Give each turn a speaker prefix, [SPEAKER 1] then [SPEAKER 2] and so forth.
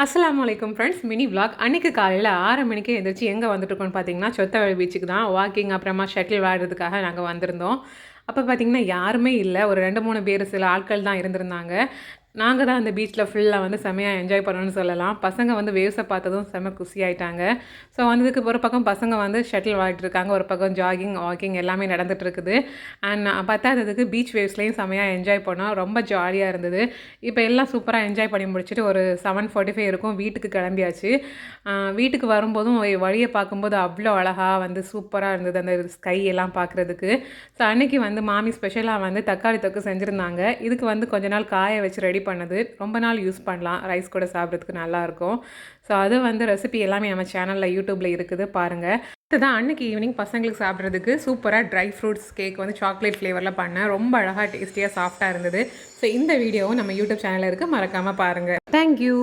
[SPEAKER 1] அஸ்ஸலாமு அலைக்கும் friends. Mini vlog. அன்றைக்கி காலையில் 6 மணிக்கே எந்திரிச்சு எங்கே வந்துட்டுருக்கோன்னு பார்த்தீங்கன்னா, சொத்தவழி பீச்சுக்கு தான் வாக்கிங் அப்புறமா ஷட்டில் விளையாடுறதுக்காக நாங்கள் வந்திருந்தோம். அப்போ பார்த்தீங்கன்னா யாருமே இல்லை. ஒரு 2, 3 பேர் சில ஆட்கள் தான் இருந்திருந்தாங்க. நாங்கள் தான் அந்த பீச்சில் ஃபுல்லாக வந்து செம்மையாக என்ஜாய் பண்ணணும்னு சொல்லலாம். பசங்க வந்து வேவ்ஸை பார்த்ததும் செம்ம குஷியாயிட்டாங்க. ஸோ வந்ததுக்கு ஒரு பக்கம் பசங்க வந்து ஷட்டில் விளையாடிட்டு இருக்காங்க, ஒரு பக்கம் ஜாகிங் வாக்கிங் எல்லாமே நடந்துட்டு இருக்குது. அண்ட் பத்தாததுக்கு பீச் வேவ்ஸ்லேயும் செம்மையாக என்ஜாய் பண்ணோம். ரொம்ப ஜாலியாக இருந்தது. இப்போ எல்லாம் சூப்பராக என்ஜாய் பண்ணி முடிச்சுட்டு ஒரு 7:45 இருக்கும் வீட்டுக்கு கிளம்பியாச்சு. வீட்டுக்கு வரும்போதும் வழியை பார்க்கும்போது அவ்வளோ அழகாக வந்து சூப்பராக இருந்தது அந்த ஸ்கை எல்லாம் பார்க்குறதுக்கு. ஸோ அன்றைக்கி வந்து மாமி ஸ்பெஷலாக வந்து தக்காளி தொக்கு செஞ்சுருந்தாங்க. இதுக்கு வந்து கொஞ்ச நாள் காய வச்சு ரெடி பண்ணது. ரொம்ப நாள் யூஸ் பண்ணலாம், ரைஸ் கூட சாப்பிட்றதுக்கு நல்லாயிருக்கும். ஸோ அது வந்து ரெசிபி எல்லாமே நம்ம சேனலில் யூடியூப்பில் இருக்குது பாருங்கள். இதுதான் அன்றைக்கி ஈவினிங் பசங்களுக்கு சாப்பிட்றதுக்கு சூப்பராக ட்ரை ஃப்ரூட்ஸ் கேக் வந்து சாக்லேட் ஃப்ளேவரில் பண்ணேன். ரொம்ப அழகாக டேஸ்டியாக சாஃப்டாக இருந்தது. ஸோ இந்த வீடியோவும் நம்ம யூடியூப் சேனலில் இருக்குது, மறக்காமல் பாருங்கள். தேங்க்யூ.